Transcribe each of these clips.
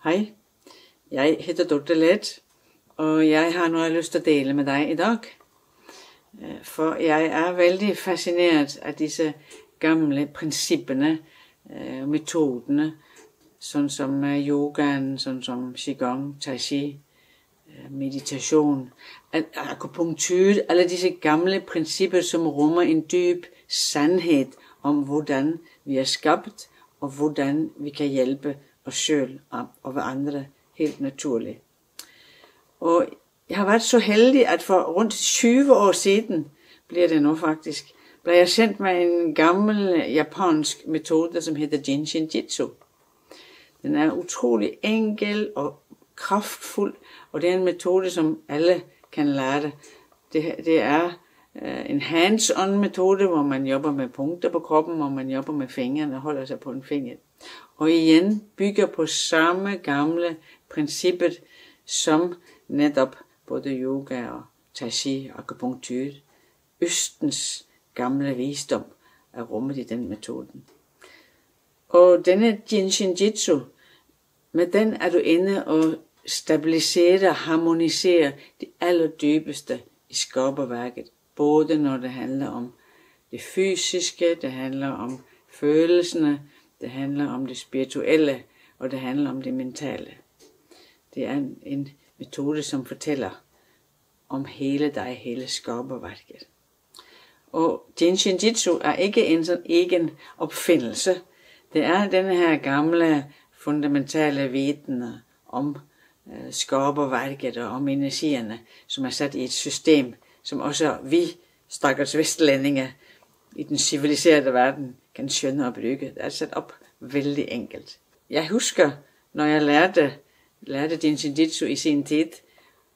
Hej, jeg heter Dorte Leth, og jeg har noget lyst til at dele med dig i dag. For jeg er vældig fascineret af disse gamle principperne, metoderne, sådan som yogaen, sådan som qigong, tai chi, meditation, akupunktur, alle disse gamle principper, som rummer en dyb sandhed om, hvordan vi er skabt, og hvordan vi kan hjælpe os selv og hverandre helt naturligt. Og jeg har været så heldig, at for rundt 20 år siden, bliver det nu faktisk, blev jeg sendt med en gammel japansk metode, som hedder Jinshin Jitsu. Den er utrolig enkel og kraftfuld, og det er en metode, som alle kan lære. Det er en hands-on metode, hvor man jobber med punkter på kroppen, hvor man jobber med fingrene og holder sig på en finger. Og igen bygger på samme gamle principper, som netop både yoga og tai chi og akupunktur. Østens gamle visdom er rummet i den metoden. Og denne Jinshin Jitsu, med den er du inde og stabiliserer, harmoniserer det allerdybeste i skaberværket. Både når det handler om det fysiske, det handler om følelserne, det handler om det spirituelle, og det handler om det mentale. Det er en metode, som fortæller om hele dig, hele skaberværket. Og Jinshin Jitsu er ikke en sådan egen opfindelse. Det er denne her gamle, fundamentale viden om skaberværket og om energierne, som er sat i et system, som også vi, stakkels vestlændinge, i den civiliserede verden, kan skønne og bruge. Det er sat op vældig enkelt. Jeg husker, når jeg lærte Jinshin Jitsu i sin tid,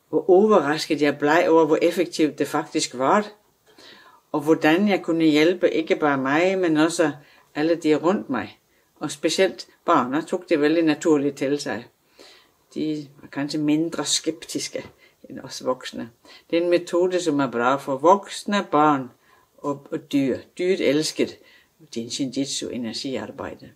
hvor overrasket jeg blev over, hvor effektivt det faktisk var, og hvordan jeg kunne hjælpe ikke bare mig, men også alle de rundt mig. Og specielt børnene tog det vældig naturligt til sig. De var kanskje mindre skeptiske end os voksne. Det er en metode, som er bra for voksne, børn og dyr. Dyrt elsket Jinshin Jitsu energiarbejde.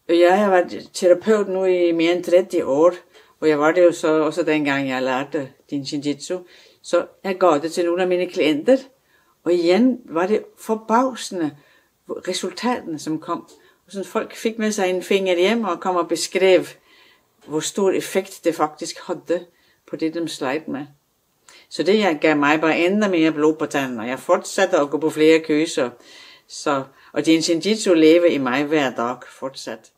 Og jeg har været terapeut nu i mere end 30 år, og jeg var det jo så også dengang jeg lærte Jinshin Jitsu. Så jeg gav det til nogle af mine klienter, og igen var det forbavsende resultaterne, som kom. Og sådan folk fik med sig en finger hjem og kom og beskrev, hvor stor effekt det faktisk havde på det, de sled med. Så det gav mig bare endnu mere blod på tanden, og jeg fortsatte at gå på flere kurser. Og Jinshin Jitsu lever i mig hver dag fortsat.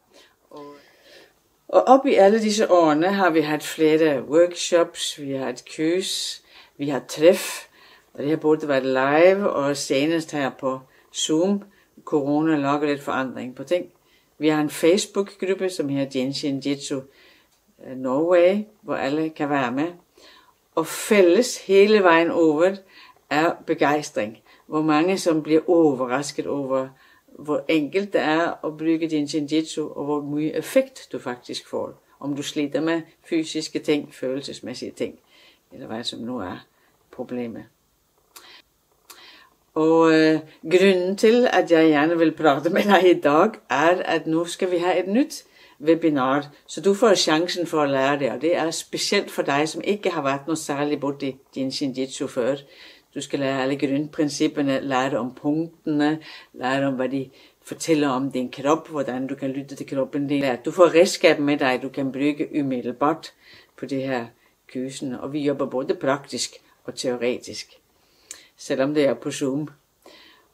Og op i alle disse årene har vi haft flere workshops, vi har haft kurs, vi har træf, og det har både været live og senest her på Zoom. Corona lager lidt forandring på ting. Vi har en Facebook-gruppe, som hedder Jinshin Jitsu Norway, hvor alle kan være med. Og fælles hele vejen over er begejstring. Hvor mange som bliver overrasket over, hvor enkelt det er at bruge Jinshin Jitsu, og hvor mye effekt du faktisk får. Om du sliter med fysiske ting, følelsesmæssige ting, eller hvad som nu er problemet. Og grunden til, at jeg gerne vil prate med dig i dag, er, at nu skal vi have et nyt webinar, så du får chancen for at lære det, og det er specielt for dig, som ikke har været noget særligt både i Jinshin Jitsu før. Du skal lære alle grundprincipperne, lære om punktene, lære om, hvad de fortæller om din krop, hvordan du kan lytte til kroppen. Du får redskab med dig, du kan bruge umiddelbart på det her kursen, og vi jobber både praktisk og teoretisk, selvom det er på Zoom.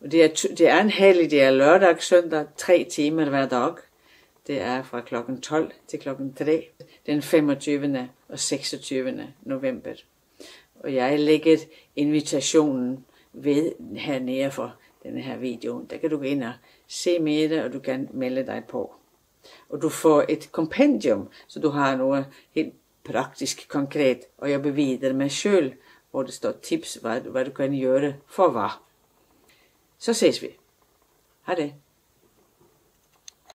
Og det er en helg, det er lørdag, søndag, 3 timer hver dag. Det er fra klokken 12 til klokken 3, den 25. og 26. november. Og jeg lægger invitationen ved hernede for denne her video. Der kan du gå ind og se mere, og du kan melde dig på. Og du får et kompendium, så du har noget helt praktisk, konkret, og jobbe videre med selv, hvor det står tips, hvad du kan gøre for hvad. Så ses vi. Hej det.